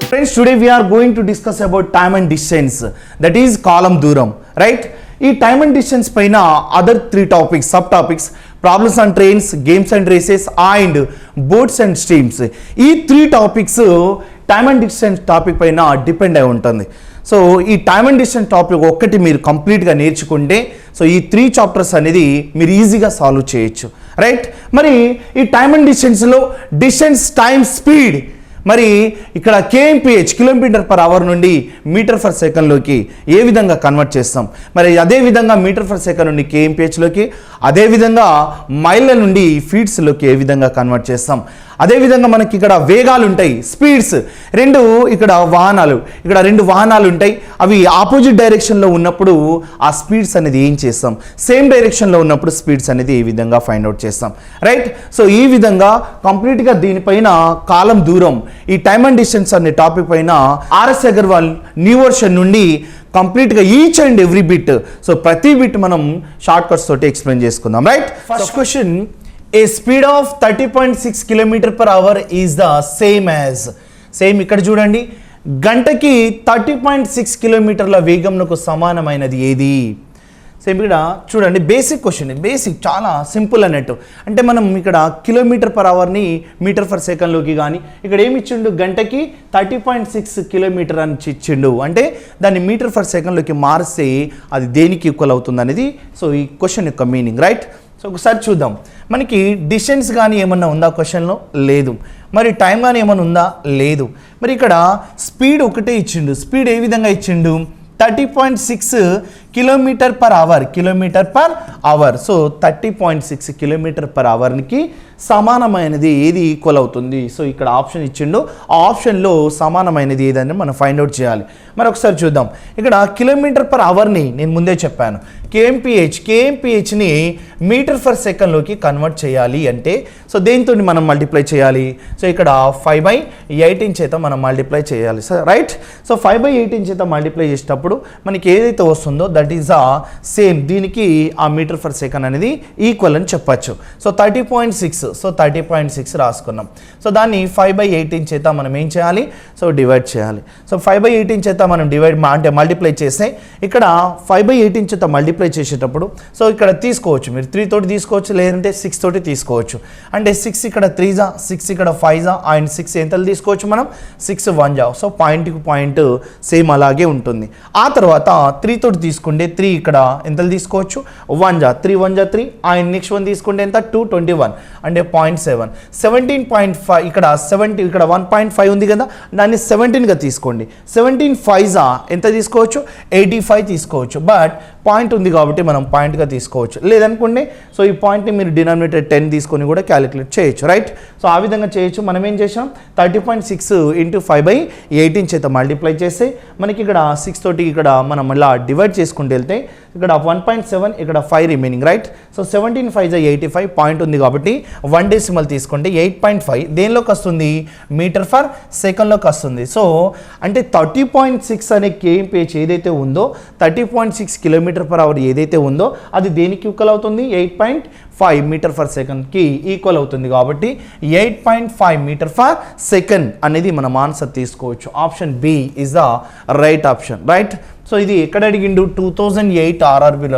Friends, today we are going to discuss about time and distance, that is column దూరం, right? ఈ time and distance పైన other 3 topics, sub topics, problems on trains, games and races and boats and streams. ఈ 3 topics time and distance topic పైన depend అయి ఉంటుంది. So ఈ time and distance topic ఒక్కటి మీరు కంప్లీట్గా నేర్చుకుంటే సో ఈ 3 చాప్టర్స్ అనేది మీరు ఈజీగా సాల్వ్ చేయొచ్చు, రైట్? మరి ఈ టైమ్ అండ్ డిస్టెన్స్లో డిస్టెన్స్, టైమ్, స్పీడ్, మరి ఇక్కడ కేఎంపిహెచ్ కిలోమీటర్ పర్ అవర్ నుండి మీటర్ ఫర్ సెకండ్లోకి ఏ విధంగా కన్వర్ట్ చేస్తాం, మరి అదేవిధంగా మీటర్ ఫర్ సెకండ్ నుండి కేఎంపిహెచ్లోకి, అదేవిధంగా మైళ్ళ నుండి ఫీట్స్లోకి ఏ విధంగా కన్వర్ట్ చేస్తాం, అదేవిధంగా మనకి ఇక్కడ వేగాలు ఉంటాయి, స్పీడ్స్, ఇక్కడ రెండు వాహనాలు ఉంటాయి, అవి ఆపోజిట్ డైరెక్షన్లో ఉన్నప్పుడు ఆ స్పీడ్స్ అనేది ఏం చేస్తాం, సేమ్ డైరెక్షన్లో ఉన్నప్పుడు స్పీడ్స్ అనేది ఏ విధంగా ఫైండ్ అవుట్ చేస్తాం, రైట్? సో ఈ విధంగా కంప్లీట్గా దీనిపైన కాలం దూరం, ఈ టైమ్ అండ్ డిస్టెన్స్ అనే టాపిక్ పైన ఆర్ఎస్ అగర్వాల్ న్యూ వర్షన్ నుండి కంప్లీట్గా each and every bit, so ప్రతి బిట్ మనం షార్ట్ కట్స్ తోటి ఎక్స్ప్లెయిన్ చేసుకుందాం, right? First question, a speed of 30.6 km per hour is the same ఇక్కడ చూడండి, గంటకి 30.6 కిలోమీటర్ల వేగంకు సమానమైనది ఏది? సేమ్ ఇక్కడ చూడండి, బేసిక్ క్వశ్చన్, బేసిక్ చాలా సింపుల్ అన్నట్టు. అంటే మనం ఇక్కడ కిలోమీటర్ పర్ అవర్ని మీటర్ ఫర్ సెకండ్లోకి కానీ ఇక్కడ ఏమి ఇచ్చిండు, గంటకి 30.6 కిలోమీటర్ అని ఇచ్చిండు, అంటే దాన్ని మీటర్ ఫర్ సెకండ్లోకి మారిస్తే అది దేనికి ఈక్వల్ అవుతుంది అనేది సో ఈ క్వశ్చన్ యొక్క మీనింగ్, రైట్? సో ఒకసారి చూద్దాం, మనకి డిస్టెన్స్ కానీ ఏమన్నా ఉందా క్వశ్చన్లో? లేదు. మరి టైం కానీ ఏమన్నా ఉందా? లేదు. మరి ఇక్కడ స్పీడ్ ఒకటే ఇచ్చిండు, స్పీడ్ ఏ విధంగా ఇచ్చిండు, 30.6 kilometre per hour, so 30.6 kilometre per అవర్కి సమానమైనది ఏది ఈక్వల్ అవుతుంది? సో ఇక్కడ ఆప్షన్ ఇచ్చిండు, ఆ ఆప్షన్లో సమానమైనది ఏదని మనం ఫైండ్ అవుట్ చేయాలి. మరి ఒకసారి చూద్దాం, ఇక్కడ కిలోమీటర్ పర్ అవర్ని నేను ముందే చెప్పాను, కేఎంపిహెచ్ని మీటర్ ఫర్ సెకండ్లోకి కన్వర్ట్ చేయాలి అంటే సో దేంతో మనం మల్టిప్లై చేయాలి? సో ఇక్కడ 5/18 చేత మనం మల్టిప్లై చేయాలి, సార్, రైట్? సో 5/18 చేత మల్టిప్లై చేసేటప్పుడు మనకి ఏదైతే వస్తుందో దట్ ఈస్ ఆ సేమ్, దీనికి ఆ మీటర్ ఫర్ సెకండ్ అనేది ఈక్వల్ అని చెప్పచ్చు. సో 30.6 రాసుకున్నాం. సో దాన్ని 5/18 చేత మనం ఏం చేయాలి? సో డివైడ్ చేయాలి. సో 5/18 చేత మనం అంటే మల్టిప్లై చేస్తే ఇక్కడ 5/18 చేత మల్టిప్లై చేసేటప్పుడు సో ఇక్కడ తీసుకోవచ్చు, మీరు 3 తోటి తీసుకోవచ్చు, లేదంటే 6 తోటి తీసుకోవచ్చు. అంటే 6 ఇక్కడ 3 జా, 6 ఇక్కడ 5 జా, అండ్ 6 ఎంతలు తీసుకోవచ్చు మనం? 6 1 జా. సో పాయింట్కి పాయింట్ సేమ్ అలాగే ఉంటుంది. ఆ తర్వాత 3 తోటి తీసుకుంటే 3 ఇక్కడ ఎంతలు తీసుకోవచ్చు? 1 జా, 3 1 జా 3, అండ్ నెక్స్ట్ 1 తీసుకుంటే ఎంత? 221 అంటే 0.7. 17.5 ఇక్కడ 70, ఇక్కడ 1.5 ఉంది కదా, దాన్ని 17గా తీసుకోండి. 17 5 జా ఎంత తీసుకోవచ్చు? 85 తీసుకోవచ్చు. బట్ పాయింట్ ఉంది కాబట్టి మనం పాయింట్గా తీసుకోవచ్చు, లేదనుకోండి సో ఈ పాయింట్ని మీరు డినామినేటర్ 10 తీసుకొని కూడా క్యాలిక్యులేట్ చేయొచ్చు, రైట్? సో ఆ విధంగా చేయొచ్చు. మనం ఏం చేసాం, 30.6 × 5/18 చేత మల్టిప్లై చేస్తే మనకి ఇక్కడ 6 తోటి ఇక్కడ మనం మళ్ళీ డివైడ్ చేసుకుంటూ వెళ్తే ఇక్కడ 1.7, ఇక్కడ 5 రిమైనింగ్, రైట్? సో 17 5 85 పాయింట్ ఉంది కాబట్టి 1 డెసిమల్ తీసుకుంటే 8.5 దేనిలోకి వస్తుంది? మీటర్ ఫర్ సెకండ్లోకి వస్తుంది. సో అంటే 30.6 అనే కేఎంపిహెచ్ ఏదైతే ఉందో, 30.6 కిలోమీటర్ పర్ అవర్ ఏదైతే ఉందో అది దేనికి ఈక్వల్ అవుతుంది? 8.5 మీటర్ ఫర్ సెకండ్కి ఈక్వల్ అవుతుంది. కాబట్టి 8.5 మీటర్ ఫర్ సెకండ్ అనేది మనం ఆన్సర్ తీసుకోవచ్చు. Option B is the right option, right? So ఇది ఎక్కడ అడిగిండు? 2008 ఆర్ఆర్బీలో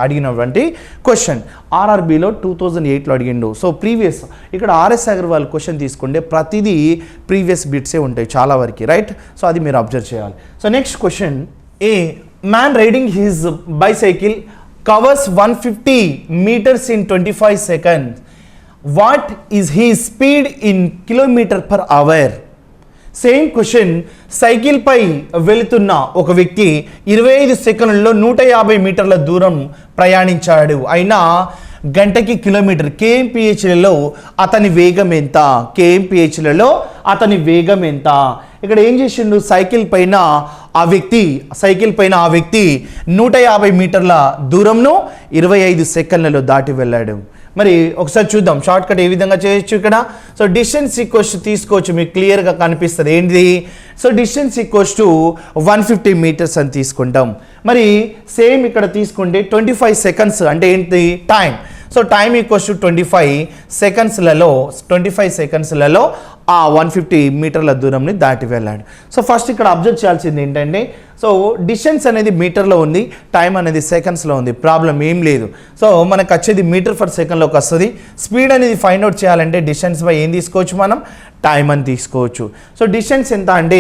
అడిగినటువంటి క్వశ్చన్, ఆర్ఆర్బీలో 2008లో అడిగిండు. సో ప్రీవియస్ ఇక్కడ ఆర్ఎస్ అగర్వాల్ క్వశ్చన్ తీసుకుంటే ప్రతిదీ ప్రీవియస్ బిట్సే ఉంటాయి చాలా వరకు, రైట్? సో అది మీరు అబ్జర్వ్ చేయాలి. So next question, a man riding his bicycle covers 150 meters in 25 seconds. What is his speed in kilometer per hour? Same question, cycle పై వెళుతున్న ఒక వ్యక్తి 25 సెకండ్లలో 150 మీటర్ల దూరం ప్రయాణించాడు, అయినా గంటకి కిలోమీటర్ కేఎంపిహెచ్లలో అతని వేగం ఎంత? కేఎంపిహెచ్లలో అతని వేగం ఎంత? ఇక్కడ ఏం చేసిండు, సైకిల్ పైన ఆ వ్యక్తి 150 మీటర్ల దూరంను 25 సెకండ్లలో దాటి వెళ్ళాడు. మరి ఒకసారి చూద్దాం షార్ట్ కట్ ఏ విధంగా చేయొచ్చు ఇక్కడ. సో డిస్టెన్స్ ఈక్వల్స్ తీసుకోవచ్చు, మీకు క్లియర్గా కనిపిస్తుంది ఏంటిది. So distance equals to 150 meters అని తీసుకుంటాం. మరి సేమ్ ఇక్కడ తీసుకుంటే 25 సెకండ్స్ అంటే ఏంటి? Time. So time equals to 25 సెకండ్స్లలో ఆ 150 మీటర్ల దూరంని దాటి వెళ్ళాడు. సో ఫస్ట్ ఇక్కడ అబ్జర్వ్ చేయాల్సింది ఏంటంటే, సో డిస్టెన్స్ అనేది మీటర్లో ఉంది, టైం అనేది సెకండ్స్లో ఉంది, ప్రాబ్లం ఏం లేదు. సో మనకు వచ్చేది మీటర్ ఫర్ సెకండ్లోకి వస్తుంది. స్పీడ్ అనేది ఫైండ్ అవుట్ చేయాలంటే డిస్టెన్స్ బై ఏం తీసుకోవచ్చు, మనం టైం అని తీసుకోవచ్చు. సో డిస్టెన్స్ ఎంత అంటే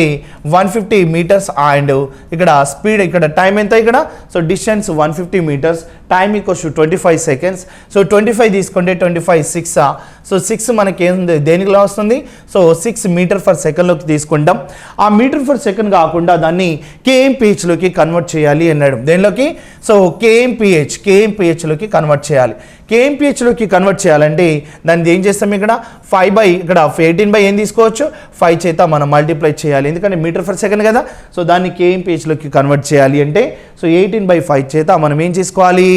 150 మీటర్స్ అండ్ ఇక్కడ స్పీడ్, ఇక్కడ టైం ఎంత ఇక్కడ. So distance 150 meters, time equals to 25 seconds. So 25 తీసుకుంటే 25 6. సో 6 మనకి ఏముంది, దేనిలో వస్తుంది, సో 6 మీటర్ ఫర్ సెకండ్లోకి తీసుకుంటాం. ఆ మీటర్ ఫర్ సెకండ్ కాకుండా దాన్ని కేఎంపిహెచ్లోకి కన్వర్ట్ చేయాలి అన్నాడు. దేనిలోకి, సో కేఎంపిహెచ్లోకి కన్వర్ట్ చేయాలి. కేఎంపిహెచ్లోకి కన్వర్ట్ చేయాలంటే దాన్ని ఏం చేస్తాం, ఇక్కడ 5 ఇక్కడ 18 ఏం తీసుకోవచ్చు, 5 చేత మనం మల్టిప్లై చేయాలి, ఎందుకంటే మీటర్ ఫర్ సెకండ్ కదా. సో దాన్ని కేఎంపిహెచ్లోకి కన్వర్ట్ చేయాలి అంటే, సో 18/5 చేత మనం ఏం చేసుకోవాలి,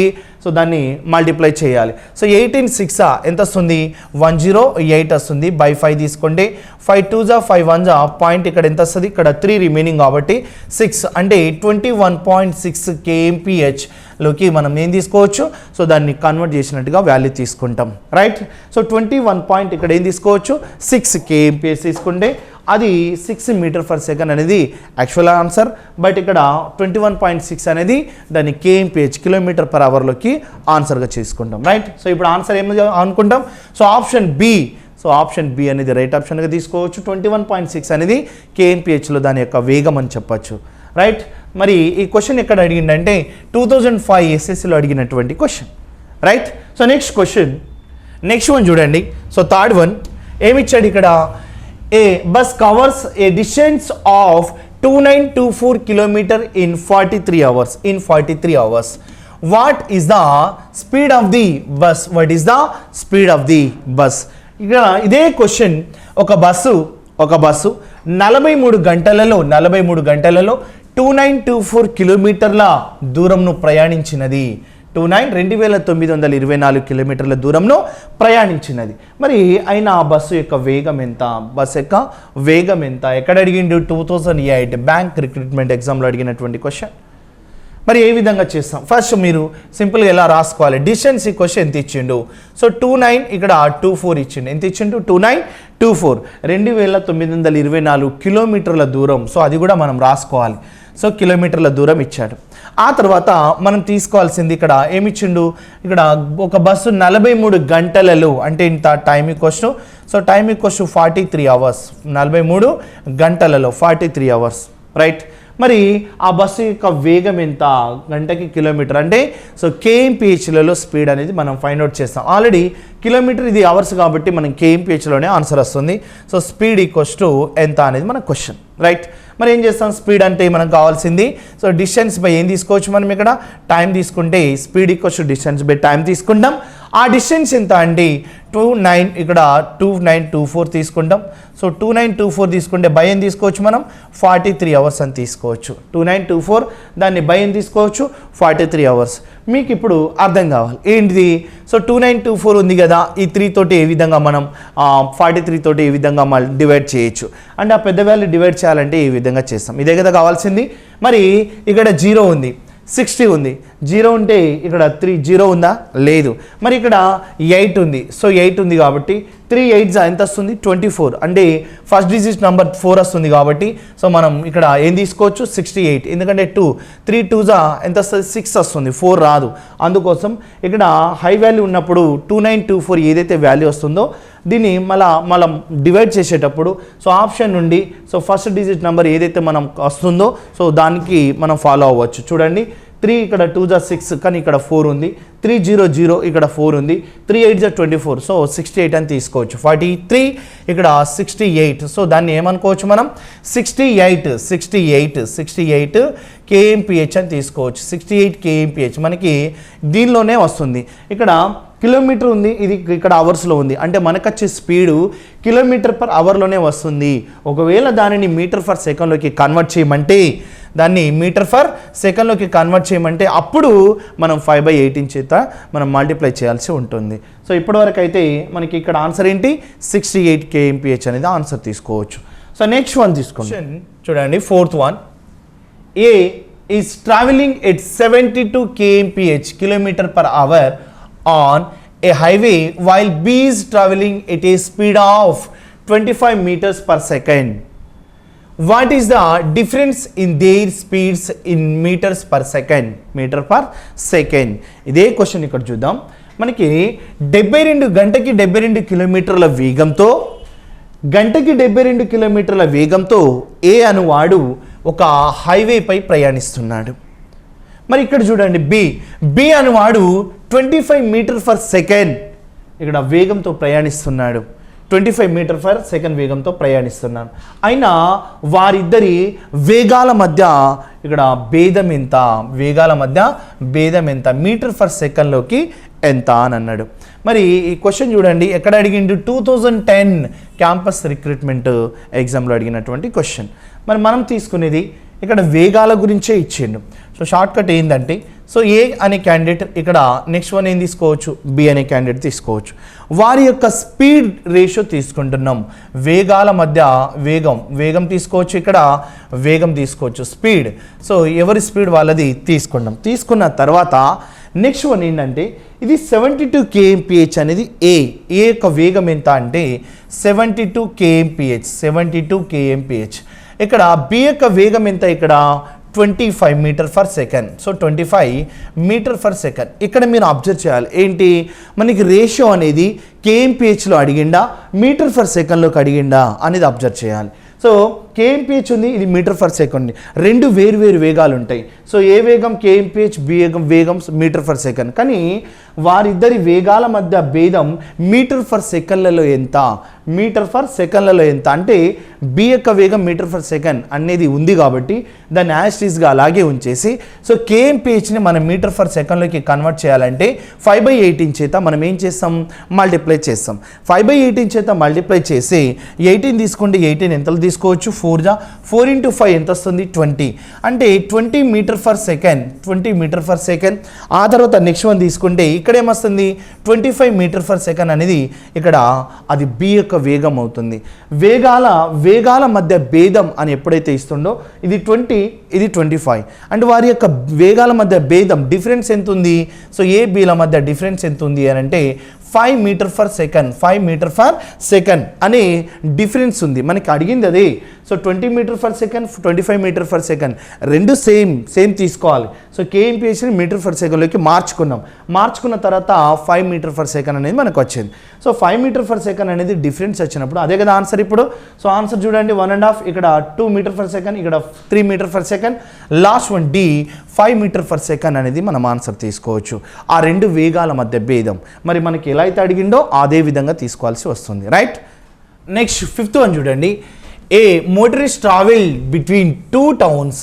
సో దాన్ని మల్టిప్లై చేయాలి. సో 18 6 ఎంత వస్తుంది, 108 వస్తుంది. బై 5 తీసుకోండి, 5 2 5 1 పాయింట్ ఇక్కడ ఎంత వస్తుంది, ఇక్కడ 3 రిమైనింగ్ కాబట్టి 6 అంటే 21.6 కేఎంపిహెచ్లోకి మనం ఏం తీసుకోవచ్చు, సో దాన్ని కన్వర్ట్ చేసినట్టుగా వాల్యూ తీసుకుంటాం, రైట్. సో 21 పాయింట్ ఇక్కడ ఏం తీసుకోవచ్చు, 6 కేఎంపిహెచ్ తీసుకుంటే అది 6 మీటర్ ఫర్ సెకండ్ అనేది యాక్చువల్ ఆన్సర్. బట్ ఇక్కడ 21.6 అనేది దాన్ని కేఎంపిహెచ్ కిలోమీటర్ పర్ అవర్లోకి ఆన్సర్గా చేసుకుంటాం, రైట్. సో ఇప్పుడు ఆన్సర్ ఏమి అనుకుంటాం, so option B. So option B అనేది రైట్ ఆప్షన్గా తీసుకోవచ్చు. 21.6 అనేది కేఎంపిహెచ్లో దాని యొక్క వేగం అని చెప్పచ్చు, రైట్. మరి ఈ క్వశ్చన్ ఎక్కడ అడిగిందంటే 2005 ఎస్ఎస్సిలో అడిగినటువంటి question, right. So next one చూడండి. సో థర్డ్ వన్ ఏమిచ్చాడు ఇక్కడ, a bus covers a distance of 2924 kilometre in 43 hours. What is the speed of the bus? ఇక్కడ ఇదే క్వశ్చన్, ఒక బస్సు 43 గంటలలో 2924 కిలోమీటర్ల దూరంను ప్రయాణించినది. 2924 కిలోమీటర్ల దూరంలో ప్రయాణించినది. మరి అయినా ఆ బస్సు యొక్క వేగం ఎంత, ఎక్కడ అడిగిండు, 2008 బ్యాంక్ రిక్రూట్మెంట్ ఎగ్జామ్లో అడిగినటువంటి క్వశ్చన్. మరి ఏ విధంగా చేస్తాం, ఫస్ట్ మీరు సింపుల్గా ఎలా రాసుకోవాలి, డిస్టెన్స్ ఈ క్వశ్చన్ ఎంత ఇచ్చిండు, సో 29 ఇక్కడ 24 ఇచ్చిండు, ఎంత ఇచ్చిండు 2924, 2924 కిలోమీటర్ల దూరం. సో అది కూడా మనం రాసుకోవాలి. సో కిలోమీటర్ల దూరం ఇచ్చాడు. ఆ తర్వాత మనం తీసుకోవాల్సింది ఇక్కడ ఏమిచ్చిండు, ఇక్కడ ఒక బస్సు 43 గంటలలో అంటే ఇంత time equals to, so time equals to 43 hours, 43 గంటలలో 43 అవర్స్, రైట్. మరి ఆ బస్సు యొక్క వేగం ఎంత, గంటకి కిలోమీటర్ అంటే, సో కేఎంపిహెచ్లలో స్పీడ్ అనేది మనం ఫైండ్ అవుట్ చేస్తాం. ఆల్రెడీ కిలోమీటర్ ఇది అవర్స్ కాబట్టి మనం కేఎంపిహెచ్లోనే ఆన్సర్ వస్తుంది. సో స్పీడ్ ఈక్వల్స్ టు ఎంత అనేది మన క్వశ్చన్, రైట్. మరి ఏం చేస్తాం, స్పీడ్ అంటే మనకు కావాల్సింది, సో డిస్టెన్స్ బై ఏం తీసుకోవచ్చు, మనం ఇక్కడ టైం తీసుకుంటే speed equals to distance by time తీసుకుంటాం. ఆ డిస్టెన్స్ ఎంత అంటే 2924 తీసుకుంటాం. సో 2924 తీసుకుంటే బై ఏం తీసుకోవచ్చు, మనం 43 అవర్స్ అని తీసుకోవచ్చు. 2924 దాన్ని బై ఏం తీసుకోవచ్చు, 43 అవర్స్. మీకు ఇప్పుడు అర్థం కావాలి ఏంటిది, సో 2924 ఉంది కదా, ఈ 3 తోటి ఏ విధంగా మనం 43 తోటి ఏ విధంగా మనం డివైడ్ చేయొచ్చు అంటే, ఆ పెద్ద వాల్యూ డివైడ్ చేయాలంటే ఈ విధంగా చేస్తాం. ఇదే కదా కావాల్సింది. మరి ఇక్కడ 0 ఉంది, 60 ఉంది, 0 ఉంటే ఇక్కడ 0 ఉందా, లేదు. మరి ఇక్కడ 8 ఉంది, సో 8 ఉంది కాబట్టి 3 8 ఎంత వస్తుంది, 24 అంటే ఫస్ట్ డిజిట్ నెంబర్ 4 వస్తుంది కాబట్టి, సో మనం ఇక్కడ ఏం తీసుకోవచ్చు, 68, ఎందుకంటే 3 2 ఎంత వస్తుంది, 6 వస్తుంది, 4 రాదు. అందుకోసం ఇక్కడ హై వాల్యూ ఉన్నప్పుడు 2924 ఏదైతే వాల్యూ వస్తుందో దీన్ని మనం డివైడ్ చేసేటప్పుడు, సో ఆప్షన్ నుండి సో ఫస్ట్ డిజిట్ నెంబర్ ఏదైతే మనం వస్తుందో సో దానికి మనం ఫాలో అవ్వచ్చు. చూడండి, 3 ఇక్కడ 2 6 కానీ ఇక్కడ 4 ఉంది, 3 0 0 ఇక్కడ 4 ఉంది, 3 8 24, సో 68 అని తీసుకోవచ్చు. 43 ఇక్కడ 68, సో దాన్ని ఏమనుకోవచ్చు మనం 68 కేఎంపిహెచ్ అని తీసుకోవచ్చు. 68 కేఎంపిహెచ్ మనకి దీనిలోనే వస్తుంది. ఇక్కడ కిలోమీటర్ ఉంది, ఇది ఇక్కడ అవర్స్లో ఉంది, అంటే మనకు వచ్చే స్పీడు కిలోమీటర్ పర్ అవర్లోనే వస్తుంది. ఒకవేళ దానిని మీటర్ ఫర్ సెకండ్లోకి కన్వర్ట్ చేయమంటే, అప్పుడు మనం 5/18 చేత మనం మల్టిప్లై చేయాల్సి ఉంటుంది. సో ఇప్పటివరకు అయితే మనకి ఇక్కడ ఆన్సర్ ఏంటి, 68 కేఎంపిహెచ్ అనేది ఆన్సర్ తీసుకోవచ్చు. సో నెక్స్ట్ వన్ తీసుకోండి, చూడండి fourth one. A is travelling at 72 kmph kilometer per hour on a highway while B is traveling at a speed of 25 meters per second. What is the difference in their speeds in meters per second? Meter per second. ఇదే question ఇక్కడ చూద్దాం. మనకి 72 గంటకి 72 కిలోమీటర్ల వేగంతో గంటకి 72 కిలోమీటర్ల వేగంతో ఏ అనువాడు ఒక హైవేపై ప్రయాణిస్తున్నాడు. మరి ఇక్కడ చూడండి బి అనువాడు 25 మీటర్ పర్ సెకండ్ ఇక్కడ వేగంతో ప్రయాణిస్తున్నాడు. 25 మీటర్ పర్ సెకండ్ వేగంతో ప్రయాణిస్తున్నాను. అయినా వారిద్దరి వేగాల మధ్య ఇక్కడ భేదం ఎంత, వేగాల మధ్య భేదం ఎంత, మీటర్ పర్ సెకండ్లోకి ఎంత అని అన్నాడు. మరి ఈ క్వశ్చన్ చూడండి ఎక్కడ అడిగిండు, 2010 క్యాంపస్ రిక్రూట్మెంట్ ఎగ్జామ్లో అడిగినటువంటి క్వశ్చన్. మరి మనం తీసుకునేది ఇక్కడ వేగాల గురించే ఇచ్చిండు. సో షార్ట్ కట్ ఏంటంటే, సో ఏ అనే క్యాండిడేట్ ఇక్కడ నెక్స్ట్ వన్ ఏం తీసుకోవచ్చు, బి అనే క్యాండిడేట్ తీసుకోవచ్చు. వారి యొక్క స్పీడ్ రేషియో తీసుకుంటున్నాం. వేగాల మధ్య వేగం తీసుకోవచ్చు, ఇక్కడ వేగం తీసుకోవచ్చు, స్పీడ్. సో ఎవరి స్పీడ్ వాళ్ళది తీసుకున్నాం. తీసుకున్న తర్వాత నెక్స్ట్ వన్ ఏంటంటే ఇది 72 kmph అనేది ఏ యొక్క వేగం ఎంత అంటే 72 kmph 72 kmph. ఇక్కడ బి యొక్క వేగం ఎంత, ఇక్కడ 25 meter per second. So 25 meter per second. ఇక్కడ మీరు అబ్జర్వ్ చేయాలి ఏంటి, మనకి రేషియో అనేది కేఎంపిహెచ్లో అడిగిండా మీటర్ పర్ సెకండ్లోకి అడిగిండా అనేది అబ్జర్వ్ చేయాలి. సో కేఎంపిహెచ్ ఉంది, ఇది మీటర్ పర్ సెకండ్, రెండు వేరు వేగాలు ఉంటాయి. సో ఏ వేగం కేఎంపిహెచ్, బి వేగం మీటర్ పర్ సెకండ్. కానీ వారిద్దరి వేగాల మధ్య భేదం మీటర్ పర్ సెకండ్లలో ఎంత, మీటర్ పర్ సెకండ్లలో ఎంత అంటే బి యొక్క వేగం మీటర్ పర్ సెకండ్ అనేది ఉంది కాబట్టి దాన్ని యాస్టీస్గా అలాగే ఉంచేసి, సో కేఎంపిహెచ్ని మనం మీటర్ పర్ సెకండ్లోకి కన్వర్ట్ చేయాలంటే 5/18 చేత మనం ఏం చేస్తాం, మల్టిప్లై చేస్తాం. 5/18 చేత మల్టిప్లై చేసి 18 తీసుకుంటే 18 ఎంతలు తీసుకోవచ్చు, 4 × 5 ఎంత వస్తుంది, 20. అంటే 20 meter per second, 20 meter per second. ఆ తర్వాత నెక్స్ట్ వన్ తీసుకుంటే ఇక్కడ ఏమొస్తుంది, 25 మీటర్ పర్ సెకండ్ అనేది ఇక్కడ అది బి యొక్క వేగం అవుతుంది. వేగాల మధ్య భేదం అని ఎప్పుడైతే ఇస్తుండో ఇది 20, ఇది 25. అంటే వారి యొక్క వేగాల మధ్య భేదం డిఫరెన్స్ ఎంత ఉంది, సో ఏ బిల మధ్య డిఫరెన్స్ ఎంత ఉంది అని అంటే 5 meter per second, 5 meter per second అనే డిఫరెన్స్ ఉంది. మనకి అడిగింది అదే. So 20 meter per second, 25 meter per second రెండు సేమ్ తీసుకోవాలి. సో కేఎంపిహెచ్ని మీటర్ పర్ సెకండ్లోకి మార్చుకున్న తర్వాత 5 మీటర్ పర్ సెకండ్ అనేది మనకు వచ్చింది. సో 5 మీటర్ పర్ సెకండ్ అనేది డిఫరెన్స్ వచ్చినప్పుడు అదే కదా ఆన్సర్ ఇప్పుడు. సో ఆన్సర్ చూడండి 1.5, ఇక్కడ 2 మీటర్ పర్ సెకండ్, ఇక్కడ 3 meter per second. Last one D 5 meter per second అనేది మనం ఆన్సర్ తీసుకోవచ్చు. ఆ రెండు వేగాల మధ్య భేదం మరి మనకి ఎలా అయితే అడిగిండో అదే విధంగా తీసుకోవాల్సి వస్తుంది, రైట్. నెక్స్ట్ 5th వన్ చూడండి. ఏ మోటరిస్ట్ travel between 2 towns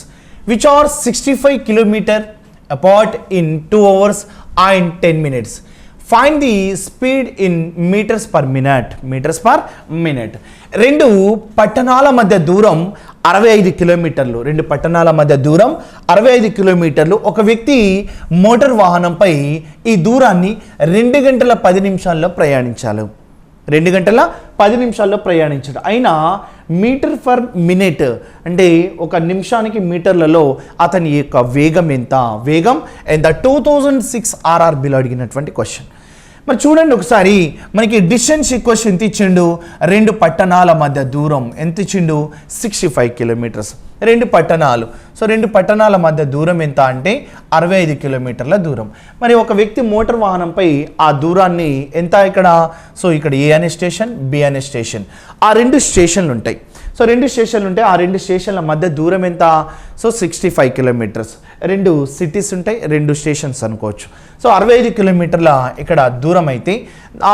which are 65 kilometers apart in 2 hours and 10 minutes. Find the speed in meters per minute. రెండు పట్టణాల మధ్య దూరం 65 కిలోమీటర్లు. రెండు పట్టణాల మధ్య దూరం 65 కిలోమీటర్లు. ఒక వ్యక్తి మోటార్ వాహనంపై ఈ దూరాన్ని 2 గంటల 10 నిమిషాల్లో ప్రయాణించాలి. 2 గంటల 10 నిమిషాల్లో ప్రయాణించడం. అయినా మీటర్ పర్ మినిట్ అంటే ఒక నిమిషానికి మీటర్లలో అతని యొక్క వేగం ఎంత, 2006 RRBలో అడిగినటువంటి క్వశ్చన్. మరి చూడండి ఒకసారి మనకి డిస్టెన్స్ ఈక్వేషన్ ఎంత ఇచ్చిండు, రెండు పట్టణాల మధ్య దూరం ఎంత ఇచ్చిండు, 65 కిలోమీటర్స్. రెండు పట్టణాలు, సో రెండు పట్టణాల మధ్య దూరం ఎంత అంటే 65 కిలోమీటర్ల దూరం. మరి ఒక వ్యక్తి మోటార్ వాహనంపై ఆ దూరాన్ని ఎంత ఇక్కడ, సో ఇక్కడ ఏ అనే స్టేషన్, బి అనే స్టేషన్, ఆ రెండు స్టేషన్లు ఉంటాయి. సో రెండు స్టేషన్లు ఉంటాయి, ఆ రెండు స్టేషన్ల మధ్య దూరం ఎంత, సో 65 కిలోమీటర్స్. రెండు సిటీస్ ఉంటాయి, రెండు స్టేషన్స్ అనుకోవచ్చు. సో 65 కిలోమీటర్ల ఇక్కడ దూరం అయితే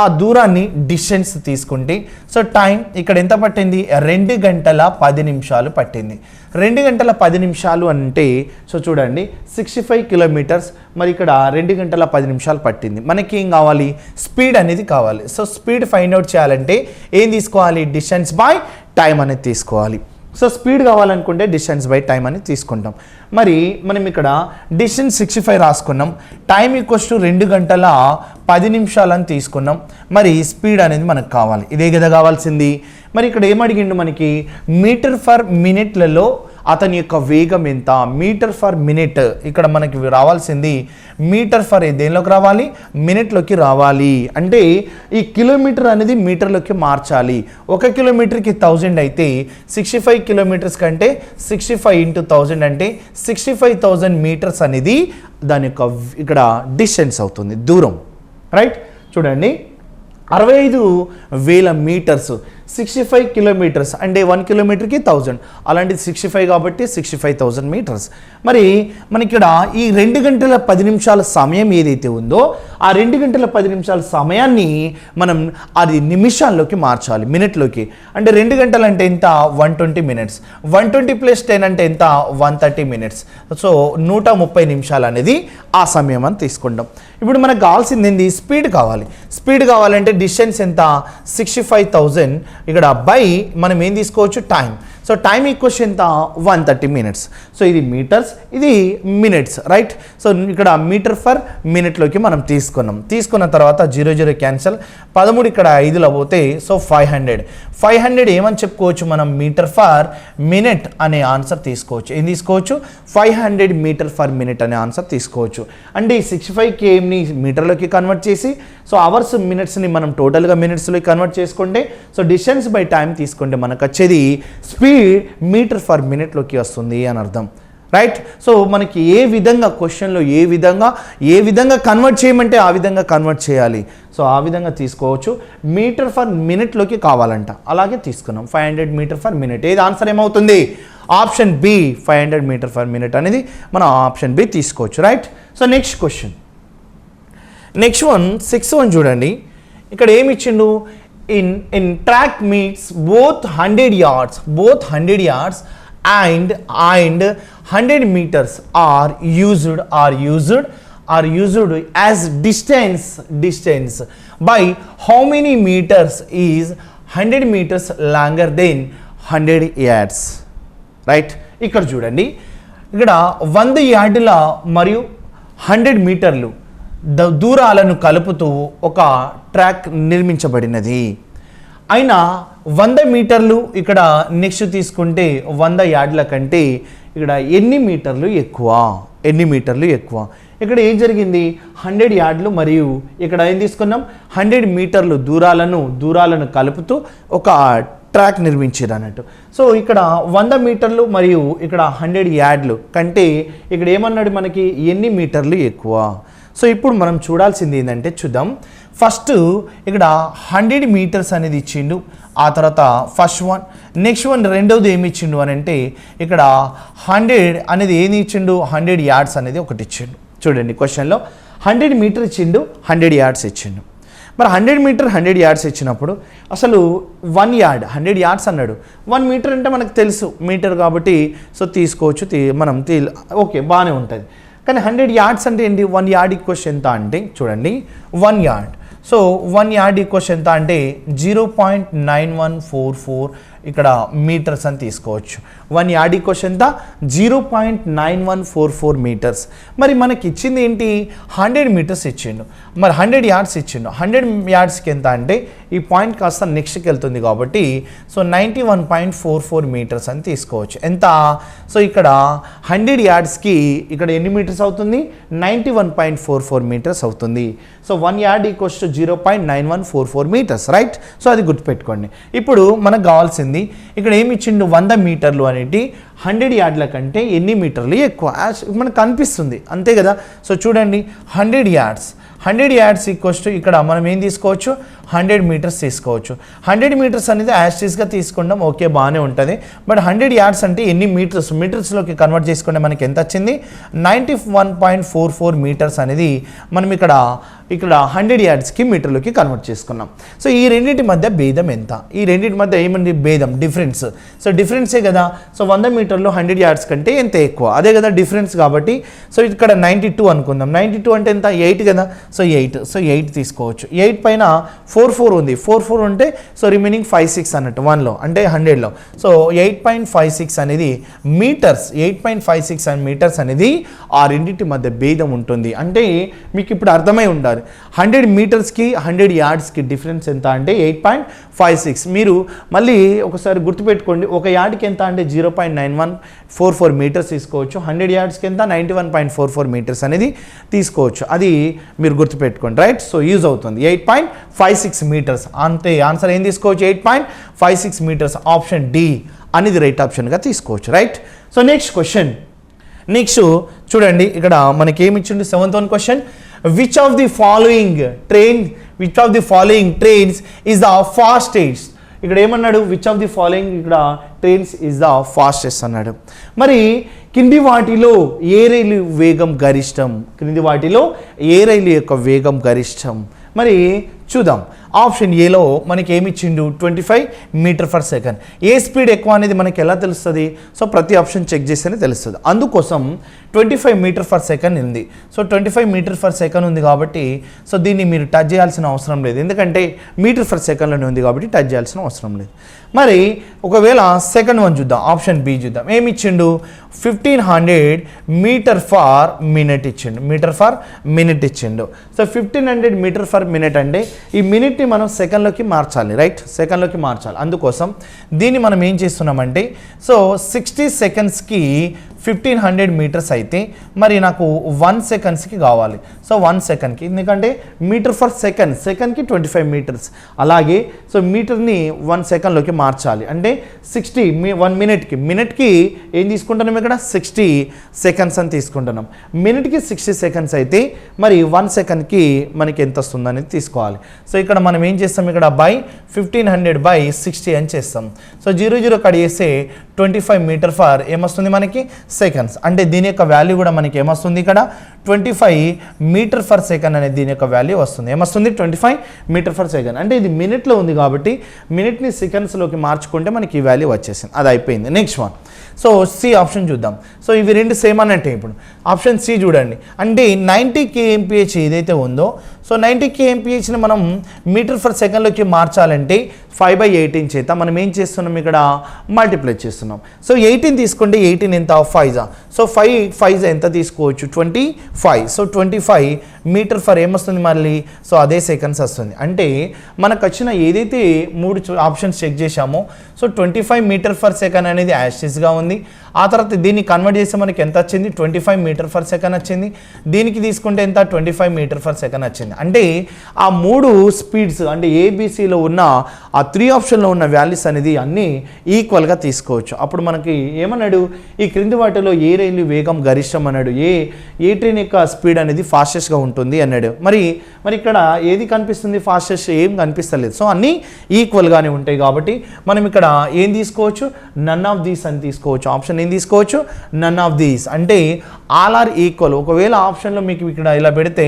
ఆ దూరాన్ని డిస్టెన్స్ తీసుకుంటే సో టైం ఇక్కడ ఎంత పట్టింది, 2 గంటల 10 నిమిషాలు పట్టింది. 2 గంటల 10 నిమిషాలు అంటే సో చూడండి 65 కిలోమీటర్స్, మరి ఇక్కడ 2 గంటల 10 నిమిషాలు పట్టింది. మనకి ఏం కావాలి, స్పీడ్ అనేది కావాలి. సో స్పీడ్ ఫైండ్ అవుట్ చేయాలంటే ఏం తీసుకోవాలి, డిస్టెన్స్ బై టైం అనేది తీసుకోవాలి. సో స్పీడ్ కావాలనుకుంటే డిస్టెన్స్ బై టైం అని తీసుకుంటాం. మరి మనం ఇక్కడ డిస్టెన్స్ 65 రాసుకున్నాం, టైం ఈక్వల్స్ టు 2 గంటల 10 నిమిషాలు అని తీసుకున్నాం. మరి స్పీడ్ అనేది మనకు కావాలి, ఇదే కదా కావాల్సింది. మరి ఇక్కడ ఏమడిగిండు మనకి, మీటర్ పర్ మినిట్లలో అతని యొక్క వేగం ఎంత, మీటర్ ఫర్ మినిట్. ఇక్కడ మనకి రావాల్సింది మీటర్ ఫర్ దేనిలోకి రావాలి, మినిట్లోకి రావాలి. అంటే ఈ కిలోమీటర్ అనేది మీటర్లోకి మార్చాలి. 1 కిలోమీటర్కి 1000 అయితే 65 కిలోమీటర్స్ కంటే 65 × 1000 అంటే 65,000 మీటర్స్ అనేది దాని యొక్క ఇక్కడ డిస్టెన్స్ అవుతుంది, దూరం. రైట్, చూడండి 65,000 మీటర్స్, 65 కిలోమీటర్స్ అంటే 1 కిలోమీటర్కి 1000, అలాంటిది 65 కాబట్టి 65,000 మీటర్స్. మరి మనకి ఇక్కడ ఈ 2 గంటల 10 నిమిషాల సమయం ఏదైతే ఉందో ఆ 2 గంటల 10 నిమిషాల సమయాన్ని మనం అది నిమిషాల్లోకి మార్చాలి, మినిట్లోకి. అంటే 2 గంటలు అంటే ఎంత, 120 మినిట్స్. 120 + 10 అంటే ఎంత, 130 మినిట్స్. సో 130 నిమిషాలు అనేది ఆ సమయం అని తీసుకుంటాం. ఇప్పుడు మనకు కావాల్సింది ఏంది, స్పీడ్ కావాలి. స్పీడ్ కావాలంటే డిస్టెన్స్ ఎంత, 65,000 ఇక్కడ బై మనం ఏం తీసుకోవచ్చు, టైం. సో టైం ఈక్వల్స్ ఎంత, 130 మినిట్స్. సో ఇది మీటర్స్, ఇది మినిట్స్. రైట్, సో ఇక్కడ మీటర్ ఫర్ మినిట్లోకి మనం తీసుకున్న తర్వాత 0 క్యాన్సల్, 13 ఇక్కడ 5లో పోతే సో 500 ఏమని చెప్పుకోవచ్చు మనం, మీటర్ ఫర్ మినిట్ అనే ఆన్సర్ తీసుకోవచ్చు. ఏం తీసుకోవచ్చు, 500 మీటర్ ఫర్ మినిట్ అనే ఆన్సర్ తీసుకోవచ్చు. అంటే ఈ 65 kmని మీటర్లోకి కన్వర్ట్ చేసి సో అవర్స్ మినిట్స్ని మనం టోటల్గా మినిట్స్లోకి కన్వర్ట్ చేసుకుంటే సో డిస్టెన్స్ బై టైం తీసుకుంటే మనకు వచ్చేది స్పీడ్ మీటర్ ఫర్ మినిట్లోకి వస్తుంది అని అర్థం. రైట్, సో మనకి ఏ విధంగా క్వశ్చన్లో ఏ విధంగా కన్వర్ట్ చేయమంటే ఆ విధంగా కన్వర్ట్ చేయాలి. సో ఆ విధంగా తీసుకోవచ్చు. మీటర్ ఫర్ మినిట్లోకి కావాలంట, అలాగే తీసుకున్నాం 500 మీటర్ ఫర్ మినిట్. ఏది ఆన్సర్ ఏమవుతుంది, option B 500 meter for minute అనేది మనం ఆప్షన్ బి తీసుకోవచ్చు. Right, so next question, next one 6th one చూడండి. ఇక్కడ ఏమి ఇచ్చిండు, in track meets both 100 yards and 100 meters are used as distance by how many meters is 100 meters longer than 100 yards. Right, ఇక్కడ చూడండి, ఇక్కడ 100 యార్డుల మరియు 100 మీటర్లు దూరాలను కలుపుతూ ఒక ట్రాక్ నిర్మించబడినది. అయినా 100 మీటర్లు ఇక్కడ నెక్స్ట్ తీసుకుంటే 100 యార్డుల కంటే ఇక్కడ ఎన్ని మీటర్లు ఎక్కువ. ఇక్కడ ఏం జరిగింది, 100 యార్డులు మరియు ఇక్కడ ఏం తీసుకున్నాం, 100 మీటర్లు దూరాలను కలుపుతూ ఒక ట్రాక్ నిర్మించారు అన్నట్టు. సో ఇక్కడ 100 మీటర్లు మరియు ఇక్కడ 100 యార్డులు కంటే ఇక్కడ ఏమన్నాడు, మనకి ఎన్ని మీటర్లు ఎక్కువ. సో ఇప్పుడు మనం చూడాల్సింది ఏంటంటే చూద్దాం. ఫస్ట్ ఇక్కడ 100 మీటర్స్ అనేది ఇచ్చిండు, ఆ తర్వాత ఫస్ట్ వన్. నెక్స్ట్ వన్ రెండవది ఏమి ఇచ్చిండు అని అంటే ఇక్కడ 100 అనేది ఏమి ఇచ్చిండు, 100 యార్డ్స్ అనేది ఒకటి ఇచ్చిండు. చూడండి క్వశ్చన్లో 100 మీటర్ ఇచ్చిండు, 100 యార్డ్స్ ఇచ్చిండు. మరి 100 మీటర్ 100 యార్డ్స్ ఇచ్చినప్పుడు అసలు 1 యార్డ్ 100 యార్డ్స్ అన్నాడు. 1 మీటర్ అంటే మనకు తెలుసు మీటర్ కాబట్టి సో తీసుకోవచ్చు, ఓకే బాగానే ఉంటుంది. కానీ 100 యార్డ్స్ అంటే ఏంటి, 1 యార్డ్ ఈక్వల్స్ ఎంత అంటే చూడండి 1 యార్డ్. సో 1 యార్డ్ ఈక్వల్స్ ఎంత అంటే 0.9144 ఇక్కడ మీటర్స్ అని తీసుకోవచ్చు. 1 యార్డ్ ఈక్వల్స్ ఎంత, 0.9144 మీటర్స్. మరి మనకి ఇచ్చింది ఏంటి, 100 మీటర్స్ ఇచ్చిండు, మరి 100 యార్డ్స్ ఇచ్చిండు. 100 యార్డ్స్కి ఎంత అంటే ఈ పాయింట్ కాస్త నెక్స్ట్కి వెళ్తుంది కాబట్టి సో 91.44 మీటర్స్ అని తీసుకోవచ్చు. ఎంత, సో ఇక్కడ 100 యార్డ్స్కి ఇక్కడ ఎన్ని మీటర్స్ అవుతుంది, 91.44 మీటర్స్ అవుతుంది. So 1 yard equals to 0.9144 meters. Right, so అది గుర్తుపెట్టుకోండి. ఇప్పుడు మనకు కావాల్సింది ఇక్కడ ఏమి ఇచ్చిండు, 100 మీటర్లు అనేది 100 యార్డ్ల కంటే ఎన్ని మీటర్లు ఎక్కువ మనకు కనిపిస్తుంది, అంతే కదా. సో చూడండి 100 యార్డ్స్ ఈక్వల్స్ టు ఇక్కడ మనం ఏం తీసుకోవచ్చు, 100 మీటర్స్ తీసుకోవచ్చు. 100 మీటర్స్ అనేది యాస్టీస్గా తీసుకుంటాం, ఓకే బాగానే ఉంటుంది. బట్ 100 యార్డ్స్ అంటే ఎన్ని మీటర్స్లోకి కన్వర్ట్ చేసుకుంటే మనకి ఎంత వచ్చింది, 91.44 మీటర్స్ అనేది మనం ఇక్కడ 100 యార్డ్స్కి మీటర్లోకి కన్వర్ట్ చేసుకున్నాం. సో ఈ రెండింటి మధ్య భేదం ఎంత, ఈ రెండింటి మధ్య ఏమండి భేదం, డిఫరెన్స్. సో డిఫరెన్సే కదా. సో 100 మీటర్లు 100 యార్డ్స్ కంటే ఎంత ఎక్కువ, అదే కదా డిఫరెన్స్ కాబట్టి. సో ఇక్కడ 92 అనుకుందాం. 92 అంటే ఎంత, 8 కదా. సో 8 తీసుకోవచ్చు. 8 పైన 4 ఉంది, 4 ఉంటే సో రిమైనింగ్ 5-6 అన్నట్టు 1లో అంటే 100లో. సో 8.56 అనేది మీటర్స్, 8.56 మీటర్స్ అనేది ఆ రెండింటి మధ్య భేదం ఉంటుంది. అంటే మీకు ఇప్పుడు అర్థమై ఉండాలి 100 మీటర్స్కి 100 యార్డ్స్కి డిఫరెన్స్ ఎంత అంటే 8.56. మీరు మళ్ళీ ఒకసారి గుర్తుపెట్టుకోండి, ఒక యార్డ్కి ఎంత అంటే 0.91 91.44 మీటర్స్ తీసుకోవచ్చు. 100 yardsకి ఎంత 91.44 మీటర్స్ అనేది తీసుకోవచ్చు. అది మీరు గుర్తుపెట్టుకోండి, రైట్. సో యూజ్ అవుతుంది 8.56 మీటర్స్. అంతే, ఆన్సర్ ఏం తీసుకోవచ్చు 8.56 మీటర్స్. ఆప్షన్ డి అనేది రైట్ ఆప్షన్గా తీసుకోవచ్చు, right. So next question. Next చూడండి, ఇక్కడ మనకి ఏమి ఇచ్చిండు 7th one question. Which of the following trains is the fastest. ఇక్కడ ఏమన్నాడు, విచ్ ఆఫ్ ది ఫాలోయింగ్ ఇక్కడ ట్రైన్స్ ఈజ్ ద ఫాస్టెస్ట్ అన్నాడు. మరి కింది వాటిలో ఏ రైలు వేగం గరిష్టం, కింది వాటిలో ఏ రైలు యొక్క వేగం గరిష్టం మరి చూద్దాం. ఆప్షన్ ఏలో మనకి ఏమి ఇచ్చిండు 25 మీటర్/సెకండ్. ఏ స్పీడ్ ఎక్కువ అనేది మనకి ఎలా తెలుస్తుంది? సో ప్రతి ఆప్షన్ చెక్ చేస్తేనే తెలుస్తుంది. అందుకోసం 25 మీటర్/సెకండ్ ఉంది. సో 25 మీటర్/సెకండ్ ఉంది కాబట్టి సో దీన్ని మీరు టచ్ చేయాల్సిన అవసరం లేదు, ఎందుకంటే మీటర్/సెకండ్లోనే ఉంది కాబట్టి టచ్ చేయాల్సిన అవసరం లేదు. మరి ఒకవేళ సెకండ్ వన్ చూద్దాం, ఆప్షన్ బి చూద్దాం. ఏమి ఇచ్చిండు 1500 మీటర్/మినిట్ ఇచ్చిండు, మీటర్/మినిట్ ఇచ్చిండు. సో 1500 మీటర్/మినిట్ అంటే ఈ మినిట్ని మనం సెకండ్లోకి మార్చాలి, రైట్, సెకండ్లోకి మార్చాలి. అందుకోసం దీన్ని మనం ఏం చేస్తున్నామంటే సో 60 సెకండ్స్కి 1500 మీటర్స్ అయితే మరి నాకు 1 సెకండ్స్కి కావాలి. సో 1 సెకండ్కి, ఎందుకంటే మీటర్/సెకండ్, సెకండ్కి 25 మీటర్స్. అలాగే సో మీటర్ని 1 సెకండ్లోకి మార్చాలి అంటే 60 1 మినిట్కి ఏం తీసుకుంటున్నాం ఇక్కడ 60 సెకండ్స్ అని తీసుకుంటున్నాం. మినిట్కి 60 సెకండ్స్ అయితే మరి 1 సెకండ్కి మనకి ఎంత వస్తుంది అనేది తీసుకోవాలి. సో ఇక్కడ మనం ఏం చేస్తాం, ఇక్కడ బై 1500/60 అని చేస్తాం. సో 0 కట్ చేస్తే 25 మీటర్/, ఏమొస్తుంది మనకి సెకండ్స్. అంటే దీని యొక్క వాల్యూ కూడా మనకి ఏమొస్తుంది ఇక్కడ 25 మీటర్/సెకండ్ అనేది దీని యొక్క వాల్యూ వస్తుంది. ఏమొస్తుంది 25 మీటర్/సెకండ్. అంటే ఇది మినిట్లో ఉంది కాబట్టి మినిట్ని సెకండ్స్లోకి మార్చుకుంటే మనకి ఈ వాల్యూ వచ్చేసింది. అది అయిపోయింది. Next one. So C option చూద్దాం. సో ఇవి రెండు సేమ్ అన్నట్టే. ఇప్పుడు ఆప్షన్ సి చూడండి, అంటే 90 kmph ఏదైతే ఉందో సో 90 kmpHని మనం మీటర్/సెకండ్లోకి మార్చాలంటే 5/18 చేత మనం ఏం చేస్తున్నాం, ఇక్కడ మల్టిప్లై చేస్తున్నాం. సో 18 తీసుకోండి, 18 ఎంత 5 సో 5 ఎంత తీసుకోవచ్చు 25. సో 25 మీటర్/, ఏమొస్తుంది మళ్ళీ సో అదే సెకండ్స్ వస్తుంది. అంటే మనకు వచ్చిన ఏదైతే 3 ఆప్షన్స్ చెక్ చేశామో సో 25 మీటర్/సెకండ్ అనేది యాస్టిస్గా ఉంది. ఆ తర్వాత దీన్ని కన్వర్ట్ చేస్తే మనకి ఎంత వచ్చింది 25 మీటర్/సెకండ్ వచ్చింది. దీనికి తీసుకుంటే ఎంత 25 మీటర్/సెకండ్ వచ్చింది. అంటే ఆ 3 స్పీడ్స్ అంటే ఏబిసిలో ఉన్న ఆ 3 ఆప్షన్లో ఉన్న వాల్యూస్ అనేది అన్నీ ఈక్వల్గా తీసుకోవచ్చు. అప్పుడు మనకి ఏమన్నాడు, ఈ క్రింది వాటిలో ఏ రైలు వేగం గరిష్టం అన్నాడు, ఏ ట్రైన్ యొక్క స్పీడ్ అనేది ఫాస్టెస్ట్గా ఉంటుంది అన్నాడు. మరి ఇక్కడ ఏది కనిపిస్తుంది ఫాస్టెస్ట్, ఏం కనిపిస్తలేదు. సో అన్నీ ఈక్వల్గానే ఉంటాయి కాబట్టి మనం ఇక్కడ ఏం తీసుకోవచ్చు, నన్ ఆఫ్ దీస్ అని తీసుకోవచ్చు. ఆప్షన్ ఏం తీసుకోవచ్చు, నన్ ఆఫ్ దీస్. అంటే ఆల్ ఆర్ ఈక్వల్. ఒకవేళ ఆప్షన్లో మీకు ఇక్కడ ఇలా పెడితే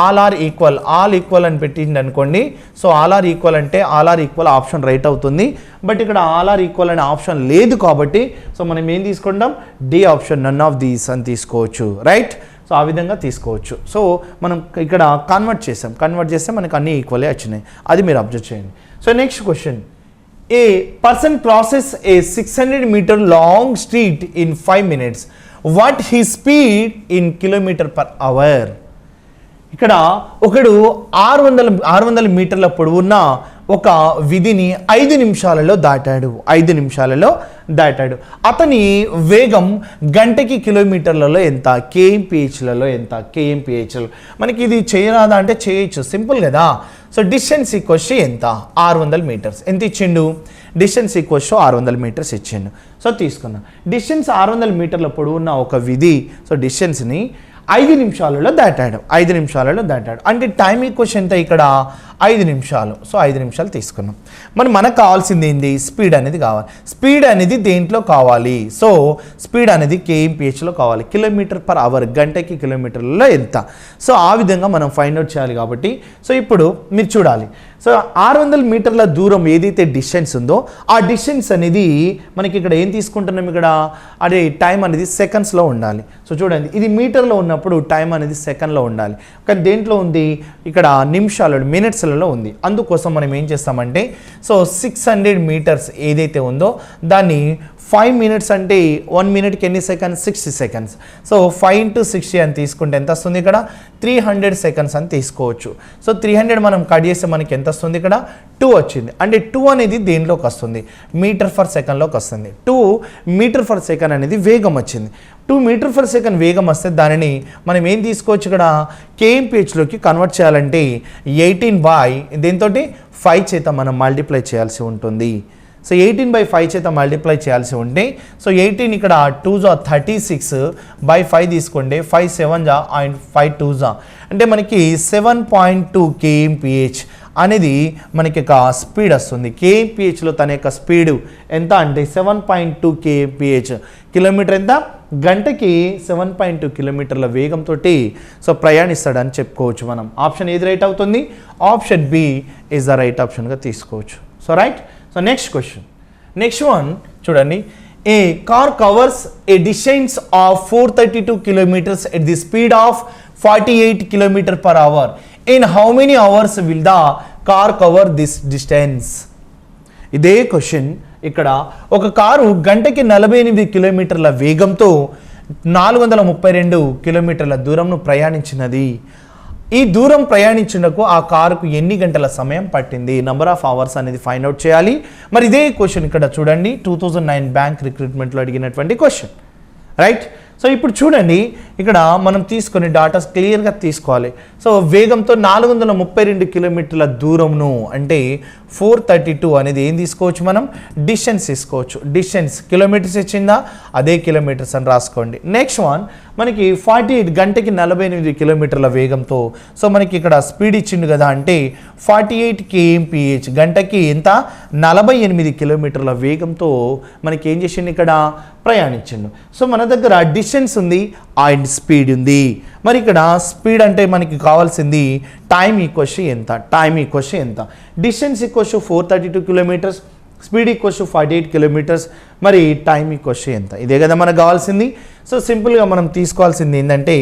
all are equal, all equal అని పెట్టింది అనుకోండి. సో ఆల్ ఆర్ ఈక్వల్ అంటే all are equal option right అవుతుంది. బట్ ఇక్కడ ఆల్ ఆర్ ఈక్వల్ అనే ఆప్షన్ లేదు కాబట్టి సో మనం ఏం తీసుకుంటాం, D option none of these అని తీసుకోవచ్చు, రైట్. సో ఆ విధంగా తీసుకోవచ్చు. సో మనం ఇక్కడ కన్వర్ట్ చేస్తే మనకు అన్ని ఈక్వలే వచ్చినాయి. అది మీరు అబ్జర్వ్ చేయండి. So next question. A person crosses a 600 meter long street in 5 minutes. What he speed in km/h. ఇక్కడ ఒకడు 600 మీటర్ల పొడవున్న ఒక విధిని 5 నిమిషాలలో దాటాడు. అతని వేగం గంటకి కిలోమీటర్లలో ఎంత, kmph మనకి ఇది చేయరాదా అంటే చేయొచ్చు, సింపుల్ కదా. సో డిస్టెన్స్ ఈక్వల్స్ ఎంత 600 మీటర్స్. ఎంత ఇచ్చిండు, డిస్టెన్స్ ఈక్వల్స్ 600 మీటర్స్ ఇచ్చిండు. సో తీసుకున్నాం డిస్టెన్స్ 600 మీటర్ల పొడవున్న ఒక విధి. సో డిస్టెన్స్ని 5 నిమిషాలలో దాటాడు. అంటే టైం ఈక్వల్స్ ఎంత ఇక్కడ 5 నిమిషాలు. సో 5 నిమిషాలు తీసుకున్నాం. మరి మనకు కావాల్సింది ఏంటి, స్పీడ్ అనేది కావాలి. స్పీడ్ అనేది దేంట్లో కావాలి, సో స్పీడ్ అనేది kmpHలో కావాలి. km/h గంటకి కిలోమీటర్లలో ఎంత. సో ఆ విధంగా మనం ఫైండ్ అవుట్ చేయాలి కాబట్టి సో ఇప్పుడు మీరు చూడాలి. సో 600 మీటర్ల దూరం ఏదైతే డిస్టెన్స్ ఉందో ఆ డిస్టెన్స్ అనేది మనకి ఇక్కడ ఏం తీసుకుంటున్నాం, ఇక్కడ అదే టైం అనేది సెకండ్స్లో ఉండాలి. సో చూడండి, ఇది మీటర్లో ఉన్నప్పుడు టైం అనేది సెకండ్లో ఉండాలి. కానీ దేంట్లో ఉంది, ఇక్కడ నిమిషాలలో మినిట్స్లలో ఉంది. అందుకోసం మనం ఏం చేస్తామంటే సో 600 మీటర్స్ ఏదైతే ఉందో దాన్ని 5 minutes అంటే 1 minute ఎన్ని సెకండ్స్ 60 seconds. సో 5 into 60 అని తీసుకుంటే ఎంత వస్తుంది ఇక్కడ 300 seconds అని తీసుకోవచ్చు. సో 300 మనం కట్ చేస్తే మనకి ఎంత వస్తుంది ఇక్కడ 2 వచ్చింది. అంటే 2 అనేది దేనిలోకి వస్తుంది మీటర్ ఫర్ సెకండ్లోకి వస్తుంది. 2 మీటర్ ఫర్ సెకండ్ అనేది వేగం వచ్చింది. 2 మీటర్ ఫర్ సెకండ్ వేగం వస్తే దానిని మనం ఏం తీసుకోవచ్చు ఇక్కడ కేఎంపిహెచ్లోకి కన్వర్ట్ చేయాలంటే 18 దీంతో 5 చేత మనం మల్టిప్లై చేయాల్సి ఉంటుంది. సో 18/5 చేత మల్టిప్లై చేయాల్సి ఉంటే సో 18 ఇక్కడ 2 జా 36/5 తీసుకోండి 5 7 జా అండ్ 5 2 జా అంటే మనకి 7.2 kmph అనేది మనకి ఒక స్పీడ్ వస్తుంది. కేఎంపిహెచ్లో తన యొక్క స్పీడ్ ఎంత అంటే 7.2 kmph కిలోమీటర్ ఎంత గంటకి 7.2 కిలోమీటర్ల వేగంతో సో ప్రయాణిస్తాడని చెప్పుకోవచ్చు మనం. ఆప్షన్ ఏది రైట్ అవుతుంది option B is the right ఆప్షన్గా తీసుకోవచ్చు. So right. So next question next one చూడండి a car covers a distance of 432 kilometers at the speed of 48 km/h. In how many hours will the car cover this distance? ఇదే question ఇక్కడ ఒక car గంటకి 48 కిలోమీటర్ల వేగంతో 432 కిలోమీటర్ల దూరంను ప్రయాణించినది. ఈ దూరం ప్రయాణించినకు ఆ కారుకు ఎన్ని గంటల సమయం పట్టింది నంబర్ ఆఫ్ అవర్స్ అనేది ఫైండ్ అవుట్ చేయాలి. మరి ఇదే క్వశ్చన్ ఇక్కడ చూడండి 2009 బ్యాంక్ రిక్రూట్మెంట్లో అడిగినటువంటి క్వశ్చన్ రైట్. సో ఇప్పుడు చూడండి ఇక్కడ మనం తీసుకొని డాటా క్లియర్గా తీసుకోవాలి. సో వేగంతో 432 కిలోమీటర్ల దూరంను అంటే 432 అనేది ఏం తీసుకోవచ్చు మనం డిస్టెన్స్ తీసుకోవచ్చు. డిస్టెన్స్ కిలోమీటర్స్ ఇచ్చిందా అదే కిలోమీటర్స్ అని రాసుకోండి. నెక్స్ట్ వన్ మనకి 48 గంటకి 48 కిలోమీటర్ల వేగంతో సో మనకి ఇక్కడ స్పీడ్ ఇచ్చిండు కదా అంటే 48 kmph గంటకి ఎంత 48 కిలోమీటర్ల వేగంతో మనకి ఏం చేసిండు ఇక్కడ ప్రయాణించిండు. సో మన దగ్గర డిస్టెన్స్ ఉంది అండ్ స్పీడ్ ఉంది. మరి ఇక్కడ స్పీడ్ అంటే మనకి కావాల్సింది టైం ఈక్వల్స్ ఎంత distance equals 432 kilometers speed equals 48 kilometers మరి టైం ఈక్వల్స్ ఎంత ఇదే కదా మనకు కావాల్సింది. సో సింపుల్గా మనం తీసుకోవాల్సింది ఏంటంటే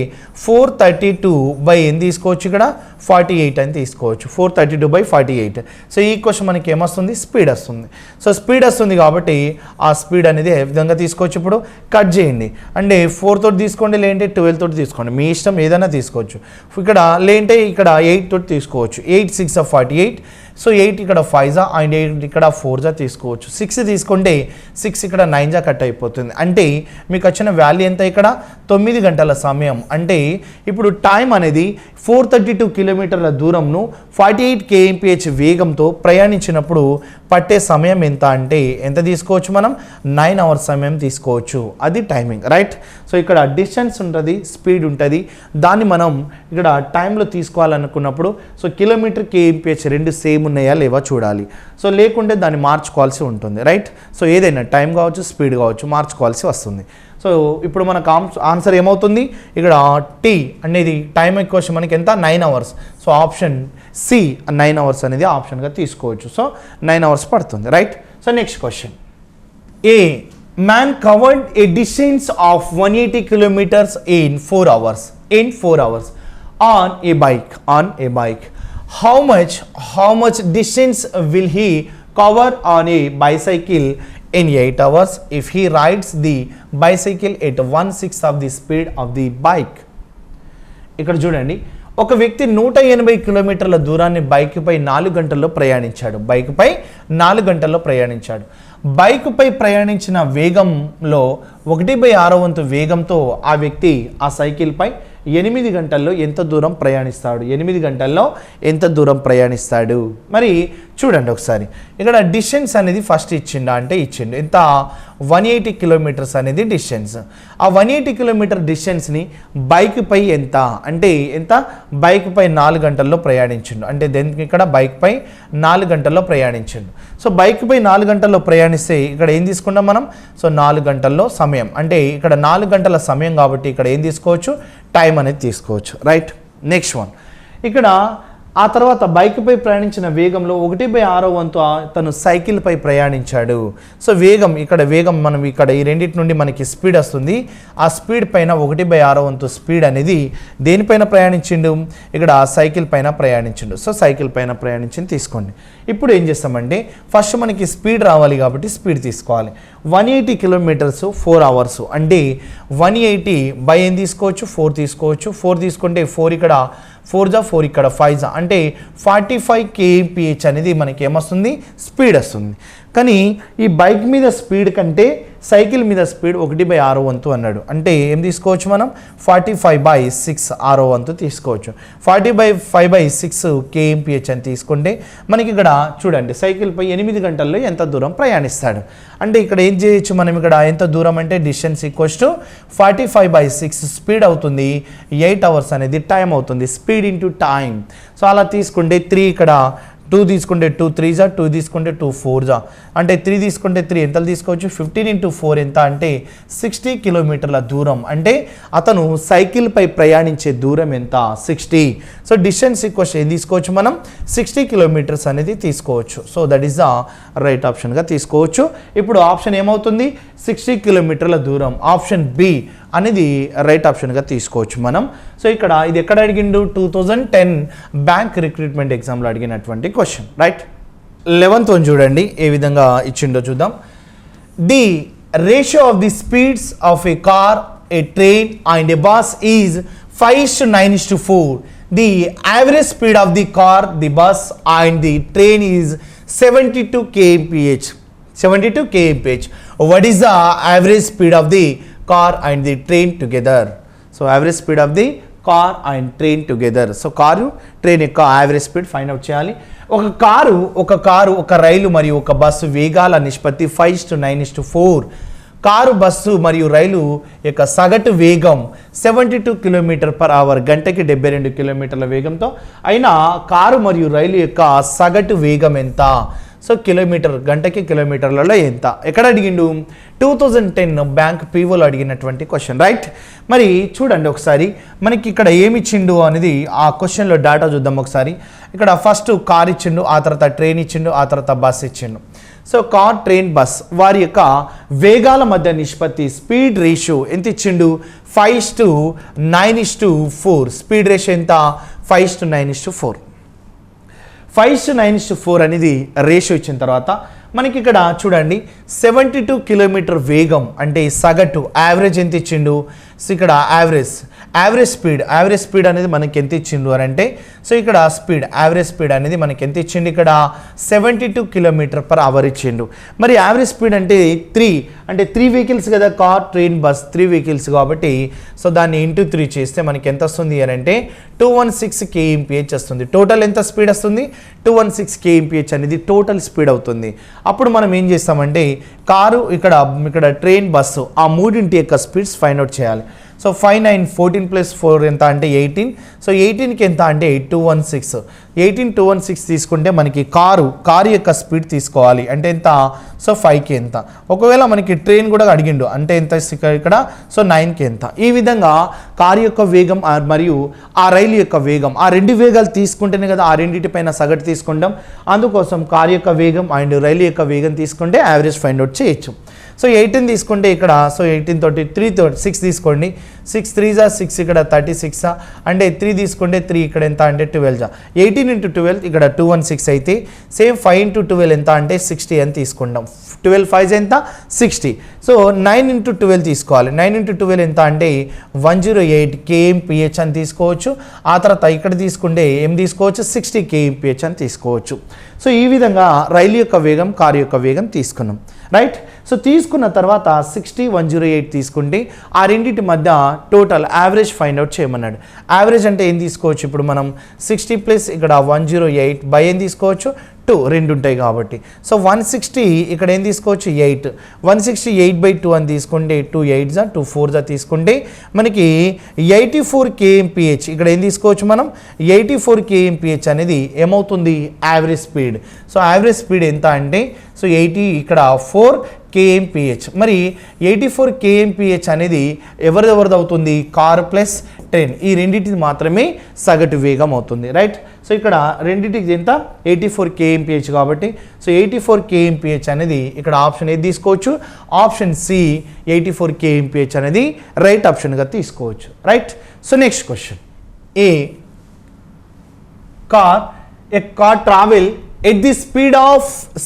432 బై ఏం తీసుకోవచ్చు ఇక్కడ 48 అని తీసుకోవచ్చు 432/48. సో ఈ క్వశ్చన్ మనకి ఏమొస్తుంది స్పీడ్ వస్తుంది. సో స్పీడ్ వస్తుంది కాబట్టి ఆ స్పీడ్ అనేది ఏ విధంగా తీసుకోవచ్చు ఇప్పుడు కట్ చేయండి. అంటే 4 తోటి తీసుకోండి లేదంటే 12 తోటి తీసుకోండి మీ ఇష్టం ఏదైనా తీసుకోవచ్చు. ఇక్కడ లేదంటే ఇక్కడ 8 తోటి తీసుకోవచ్చు 8 6 48. సో 8 ఇక్కడ 5 జా అండ్ 8 ఇక్కడ 4 జా తీసుకోవచ్చు. 6 తీసుకుంటే 6 ఇక్కడ 9 జా కట్ అయిపోతుంది. అంటే మీకు వచ్చిన వాల్యూ ఎంత ఇక్కడ 9 గంటల సమయం. అంటే ఇప్పుడు టైం అనేది 432 కిలోమీటర్ల దూరంను 48 kmph వేగంతో ప్రయాణించినప్పుడు పట్టే సమయం ఎంత అంటే ఎంత తీసుకోవచ్చు మనం 9 hours సమయం తీసుకోవచ్చు. అది టైమింగ్ రైట్. సో ఇక్కడ డిస్టెన్స్ ఉంటుంది స్పీడ్ ఉంటుంది దాన్ని మనం ఇక్కడ టైంలో తీసుకోవాలనుకున్నప్పుడు సో కిలోమీటర్ kmph రెండు సేమ్ ఉన్నాయా లేవా చూడాలి. సో లేకుంటే దాన్ని మార్చుకోవాల్సి ఉంటుంది రైట్. సో ఏదైనా టైం కావచ్చు స్పీడ్ కావచ్చు మార్చుకోవాల్సి వస్తుంది. సో ఇప్పుడు మనకు ఆన్సర్ ఏమవుతుంది ఇక్కడ టీ అనేది టైం ఈక్వల్స్ మనకి ఎంత 9 hours. So option C 9 hours అనేది ఆప్షన్గా తీసుకోవచ్చు. సో 9 hours పడుతుంది right. So next question a man covered a distance of 180 kilometers in 4 hours on a bike. How much distance will he cover on a bicycle in 8 hours if he rides the bicycle at 1/6 of the speed of the bike? ఇక్కడ చూడండి ఒక వ్యక్తి 180 కిలోమీటర్ల దూరాన్ని బైక్పై 4 గంటల్లో ప్రయాణించాడు. బైక్పై ప్రయాణించిన వేగంలో 1/6 వంతు వేగంతో ఆ వ్యక్తి ఆ సైకిల్పై 8 గంటల్లో ఎంత దూరం ప్రయాణిస్తాడు మరి చూడండి ఒకసారి ఇక్కడ డిస్టెన్స్ అనేది ఫస్ట్ ఇచ్చిండు ఎంత 180 kilometers అనేది డిస్టెన్స్. ఆ 180 kilometer డిస్టెన్స్ని బైక్పై ఎంత బైక్పై 4 గంటల్లో ప్రయాణించిండు. అంటే దేనికి ఇక్కడ బైక్పై 4 గంటల్లో ప్రయాణించిండు. సో బైక్పై 4 గంటల్లో ప్రయాణిస్తే ఇక్కడ ఏం తీసుకున్నాం మనం సో 4 గంటల్లో సమయం అంటే ఇక్కడ 4 గంటల సమయం కాబట్టి ఇక్కడ ఏం తీసుకోవచ్చు టైం అనేది తీసుకోవచ్చు రైట్. నెక్స్ట్ వన్ ఇక్కడ ఆ తర్వాత బైక్పై ప్రయాణించిన వేగంలో 1/6 వంతు తను సైకిల్పై ప్రయాణించాడు. సో వేగం ఇక్కడ వేగం మనం ఇక్కడ ఈ రెండింటి నుండి మనకి స్పీడ్ వస్తుంది. ఆ స్పీడ్ పైన 1/6 వంతు స్పీడ్ అనేది దేనిపైన ప్రయాణించిండు, ఇక్కడ సైకిల్ పైన ప్రయాణించిండు. సో సైకిల్ పైన ప్రయాణించింది తీసుకోండి. ఇప్పుడు ఏం చేస్తామంటే ఫస్ట్ మనకి స్పీడ్ రావాలి కాబట్టి స్పీడ్ తీసుకోవాలి. 180 కిలోమీటర్స్ 4 అవర్స్ అంటే 180 బై ఏం తీసుకోవచ్చు 4 తీసుకోవచ్చు. 4 తీసుకుంటే 4 ఇక్కడ 4 జా 4 ఇక్కడ 5 జా అంటే 45 kmph అనేది మనకి ఏమొస్తుంది స్పీడ్ వస్తుంది. కానీ ఈ బైక్ మీద స్పీడ్ కంటే సైకిల్ మీద స్పీడ్ 1/6 వంతు అన్నాడు. అంటే ఏం తీసుకోవచ్చు మనం 45/6 6 వంతు తీసుకోవచ్చు. 40/5/6 kmph అని తీసుకుంటే మనకి ఇక్కడ చూడండి సైకిల్పై 8 గంటల్లో ఎంత దూరం ప్రయాణిస్తాడు. అంటే ఇక్కడ ఏం చేయొచ్చు మనం ఇక్కడ ఎంత దూరం అంటే డిస్టెన్స్ ఈక్వల్స్ టు 45/6 స్పీడ్ అవుతుంది. 8 అవర్స్ అనేది టైం అవుతుంది. Speed into time. సో అలా తీసుకుంటే 3 ఇక్కడ 2 తీసుకుంటే 2 3 జా 2 తీసుకుంటే 2 4 జా అంటే 3 తీసుకుంటే 3 ఎంతలు తీసుకోవచ్చు 15 × 4 ఎంత అంటే 60 కిలోమీటర్ల దూరం. అంటే అతను సైకిల్పై ప్రయాణించే దూరం ఎంత 60. సో డిస్టెన్స్ ఈక్వల్స్ ఏం తీసుకోవచ్చు మనం 60 కిలోమీటర్స్ అనేది తీసుకోవచ్చు. So that is the right ఆప్షన్గా తీసుకోవచ్చు. ఇప్పుడు ఆప్షన్ ఏమవుతుంది 60 కిలోమీటర్ల దూరం. ఆప్షన్ బి అనేది రైట్ ఆప్షన్గా తీసుకోవచ్చు మనం. సో ఇక్కడ ఇది ఎక్కడ అడిగిండు 2010 బ్యాంక్ రిక్రూట్మెంట్ ఎగ్జామ్లో అడిగినటువంటి క్వశ్చన్ రైట్. 11th వన్ చూడండి ఏ విధంగా ఇచ్చిండో చూద్దాం. The ratio of the speeds of A car, A train and A bus is 5:9:4. The average speed of the car, the bus and the train is 72 kmph. 72 kmph. What is the average speed of the car and the train together? So average speed of the car and train together. So car train యొక్క average speed find out చేయాలి. ఒక car ఒక రైలు మరియు ఒక bus వేగాల నిష్పత్తి 5:9:4. Car bus మరియు రైలు యొక్క సగటు వేగం 72 km/h గంటకి 72 కిలోమీటర్ల వేగంతో అయినా కారు మరియు రైలు యొక్క సగటు వేగం ఎంత? సో కిలోమీటర్ గంటకి కిలోమీటర్లలో ఎంత ఎక్కడ అడిగిండు 2010 బ్యాంక్ పీఓలో అడిగినటువంటి క్వశ్చన్ రైట్. మరి చూడండి ఒకసారి మనకి ఇక్కడ ఏమి ఇచ్చిండు అనేది ఆ క్వశ్చన్లో డేటా చూద్దాం ఒకసారి. ఇక్కడ ఫస్ట్ కార్ ఇచ్చిండు, ఆ తర్వాత ట్రైన్ ఇచ్చిండు, ఆ తర్వాత బస్ ఇచ్చిండు. సో కార్ ట్రైన్ బస్ వారి యొక్క వేగాల మధ్య నిష్పత్తి స్పీడ్ రేషియో ఎంత ఇచ్చిండు 5:9:4. స్పీడ్ రేషియో ఎంత 5:9:4. 5:9:4 అనేది రేషియో ఇచ్చిన తర్వాత మనకి ఇక్కడ చూడండి 72 కిలోమీటర్ వేగం అంటే సగటు యావరేజ్ ఎంత ఇచ్చిండు. సో ఇక్కడ యావరేజ్ స్పీడ్ అనేది మనకి ఎంత ఇచ్చిండు అని అంటే సో ఇక్కడ యావరేజ్ స్పీడ్ అనేది మనకి ఎంత ఇచ్చిండు ఇక్కడ 72 km/h ఇచ్చిండు. మరి యావరేజ్ స్పీడ్ అంటే 3 వెహికల్స్ కదా కార్ ట్రైన్ బస్ 3 వెహికల్స్ కాబట్టి సో దాన్ని ఇంటూ 3 చేస్తే మనకి ఎంత వస్తుంది అని అంటే 216 kmph వస్తుంది. టోటల్ ఎంత స్పీడ్ వస్తుంది 216 kmph అనేది టోటల్ స్పీడ్ అవుతుంది. అప్పుడు మనం ఏం చేస్తామంటే కారు ఇక్కడ ట్రైన్ బస్సు ఆ మూడింటి యొక్క స్పీడ్స్ ఫైండ్ అవుట్ చేయాలి. సో 5 9 14 + 4 ఎంత అంటే 18. సో 18కి ఎంత అంటే 216. 216 తీసుకుంటే మనకి కారు యొక్క స్పీడ్ తీసుకోవాలి అంటే ఎంత సో 5కి ఎంత. ఒకవేళ మనకి ట్రైన్ కూడా అడిగిండు అంటే ఎంత ఇక్కడ సో 9కి ఎంత. ఈ విధంగా కారు యొక్క వేగం మరియు ఆ రైలు యొక్క వేగం ఆ రెండు వేగాలు తీసుకుంటేనే కదా ఆ రెండింటిపైన సగటు తీసుకుంటాం. అందుకోసం కారు యొక్క వేగం అండ్ రైలు యొక్క వేగం తీసుకుంటే యావరేజ్ ఫైండ్ అవుట్ చేయొచ్చు. సో 18 తీసుకుంటే ఇక్కడ సో 18 తోటి 3 తోటి 6 తీసుకోండి. 6 3 జా 6 ఇక్కడ 36 అంటే 3 తీసుకుంటే 3 ఇక్కడ ఎంత అంటే 12 జా 18 × 12 ఇక్కడ 216 అయితే సేమ్ 5 × 12 ఎంత అంటే 60 అని తీసుకుంటాం. 12 5 ఎంత 60. సో 9 × 12 తీసుకోవాలి. 9 × 12 ఎంత అంటే 108 kmph అని తీసుకోవచ్చు. ఆ తర్వాత ఇక్కడ తీసుకుంటే ఏం తీసుకోవచ్చు 60 kmph అని తీసుకోవచ్చు. సో ఈ విధంగా రైలు యొక్క వేగం కారు యొక్క వేగం తీసుకున్నాం రైట్. సో తీసుకున్న తర్వాత 60 108 తీసుకుంటే ఆ రెండింటి మధ్య టోటల్ యావరేజ్ ఫైండ్ అవుట్ చేయమన్నాడు. యావరేజ్ అంటే ఏం తీసుకోవచ్చు ఇప్పుడు మనం 60 + ఇక్కడ 108 బై ఏం తీసుకోవచ్చు 2 రెండు ఉంటాయి కాబట్టి. సో 160 ఇక్కడ ఏం తీసుకోవచ్చు 8. 168/2 అని తీసుకుంటే 2 8 జా 2 4 జా తీసుకుంటే మనకి 84 kmph ఇక్కడ ఏం తీసుకోవచ్చు మనం 84 kmph అనేది ఏమవుతుంది average speed. So average speed ఎంత అంటే సో 80 ఇక్కడ 4 kmph. మరి 84 kmph అనేది ఎవరిది అవుతుంది కార్ ప్లస్ 10 ఈ రెండింటిది మాత్రమే సగటు వేగం అవుతుంది రైట్. సో ఇక్కడ రెండింటికి ఎంత 84 kmph కాబట్టి సో 84 kmph అనేది ఇక్కడ ఆప్షన్ ఏది తీసుకోవచ్చు, ఆప్షన్ సి 84 kmph అనేది రైట్ ఆప్షన్గా తీసుకోవచ్చు right. So next question, A car travel at the speed of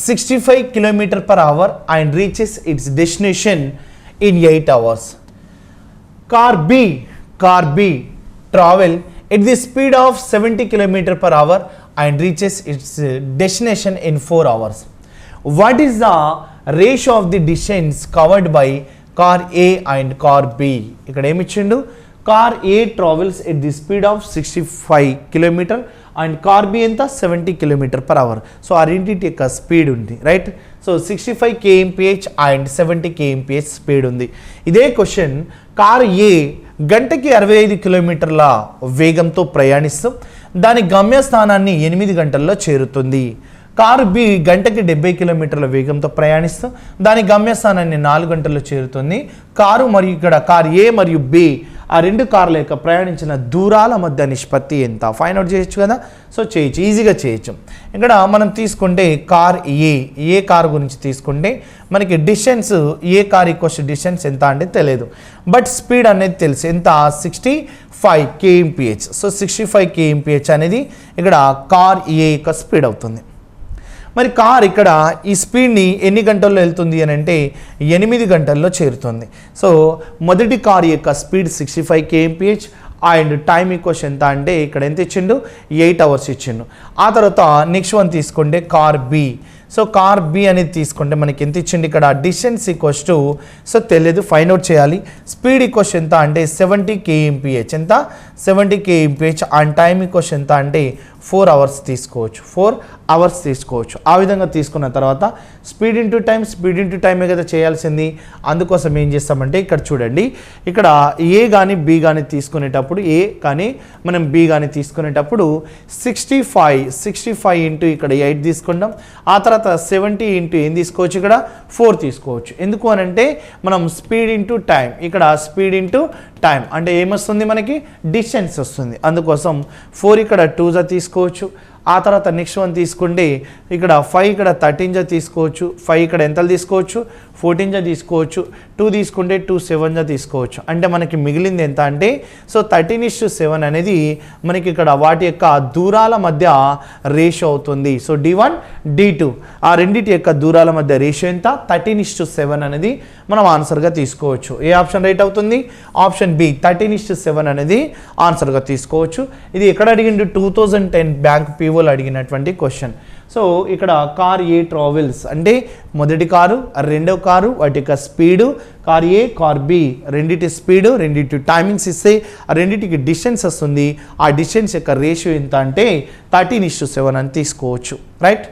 65 km per hour and reaches its destination in 8 hours. Car B travel at the speed of 70 km per hour and reaches its destination in 4 hours. What is the ratio of the distance covered by car A and car B? ఇక్కడ ఏమి ఇచ్చిండు, car A travels at the speed of 65 km and car B ఎంత 70 km per hour. So ఆ రెండింటి యొక్క speed ఉంది right. So 65 kmph and 70 kmph speed ఉంది. ఇదే క్వశ్చన్, కార్ ఏ గంటకి 65 కిలోమీటర్ల వేగంతో ప్రయాణిస్తూ దాని గమ్యస్థానాన్ని 8 గంటల్లో చేరుతుంది. కారు బి గంటకి 70 కిలోమీటర్ల వేగంతో ప్రయాణిస్తూ దాని గమ్యస్థానాన్ని 4 గంటల్లో చేరుతుంది. కారు మరియు ఇక్కడ కార్ ఏ మరియు బి ఆ రెండు కార్ల యొక్క ప్రయాణించిన దూరాల మధ్య నిష్పత్తి ఎంత ఫైండ్ అవుట్ చేయొచ్చు కదా. సో చేయొచ్చు, ఈజీగా చేయొచ్చు. ఇక్కడ మనం తీసుకుంటే కార్ ఏ కార్ గురించి తీసుకుంటే మనకి డిస్టెన్స్ ఏ కార్ ఈక్వల్స్ డిస్టెన్స్ ఎంత అంటే తెలియదు, బట్ స్పీడ్ అనేది తెలుసు ఎంత 65 kmph. సో 65 kmph అనేది ఇక్కడ కార్ ఏ యొక్క స్పీడ్ అవుతుంది. మరి కార్ ఇక్కడ ఈ స్పీడ్ని ఎన్ని గంటల్లో వెళ్తుంది అని అంటే 8 గంటల్లో చేరుతుంది. సో మొదటి కార్ యొక్క speed 65 kmph and time equals ఎంత అంటే ఇక్కడ ఎంత ఇచ్చిండు 8 hours ఇచ్చిండు. ఆ తర్వాత నెక్స్ట్ వన్ తీసుకుంటే car B. So car B అనేది తీసుకుంటే మనకి ఎంత ఇచ్చిండు ఇక్కడ డిస్టెన్స్ ఈక్వల్స్ టు సో తెలియదు, ఫైండ్ అవుట్ చేయాలి. స్పీడ్ ఈక్వల్స్ ఎంత అంటే 70 kmph, ఎంత 70 kmph అండ్ టైం ఈక్వల్స్ ఎంత అంటే 4 hours తీసుకోవచ్చు, 4 hours తీసుకోవచ్చు. ఆ విధంగా తీసుకున్న తర్వాత స్పీడ్ ఇంటూ టైమే కదా చేయాల్సింది. అందుకోసం ఏం చేస్తామంటే ఇక్కడ చూడండి, ఇక్కడ ఏ కానీ బి కానీ తీసుకునేటప్పుడు ఏ కానీ మనం బి కానీ తీసుకునేటప్పుడు 65 ఇంటూ ఇక్కడ 8 తీసుకుంటాం. ఆ తర్వాత 70 ఇంటూ ఏం తీసుకోవచ్చు ఇక్కడ 4 తీసుకోవచ్చు. ఎందుకు అని అంటే మనం స్పీడ్ ఇంటూ టైం, ఇక్కడ స్పీడ్ ఇంటూ టైం అంటే ఏమొస్తుంది మనకి డిస్టెన్స్ వస్తుంది. అందుకోసం 4 ఇక్కడ 2 తీసుకోవచ్చు. ఆ తర్వాత నెక్స్ట్ వన్ తీసుకుంటే ఇక్కడ 5 ఇక్కడ 13 తీసుకోవచ్చు, 5 ఇక్కడ ఎంతలు తీసుకోవచ్చు 14 తీసుకోవచ్చు, 2 తీసుకుంటే 2 7 తీసుకోవచ్చు. అంటే మనకి మిగిలింది ఎంత అంటే సో 13:7 అనేది మనకి ఇక్కడ వాటి యొక్క దూరాల మధ్య రేషియో అవుతుంది. సో D1 D2 ఆ రెండింటి యొక్క దూరాల మధ్య రేషియో ఎంత 13:7 అనేది మనం ఆన్సర్గా తీసుకోవచ్చు. ఏ ఆప్షన్ రైట్ అవుతుంది, ఆప్షన్ బి 13:7 అనేది ఆన్సర్గా తీసుకోవచ్చు. ఇది ఎక్కడ అడిగిండు 2010 బ్యాంక్ పీఓలో అడిగినటువంటి క్వశ్చన్. సో ఇక్కడ కార్ ఏ ట్రావెల్స్ అంటే మొదటి కారు రెండవ కారు వాటి యొక్క స్పీడు, కార్ ఏ కార్ బి రెండింటి స్పీడు రెండింటి టైమింగ్స్ ఇస్తే ఆ రెండింటికి డిస్టెన్స్ వస్తుంది. ఆ డిస్టెన్స్ యొక్క రేషియో ఎంత అంటే 13:7 అని తీసుకోవచ్చు రైట్.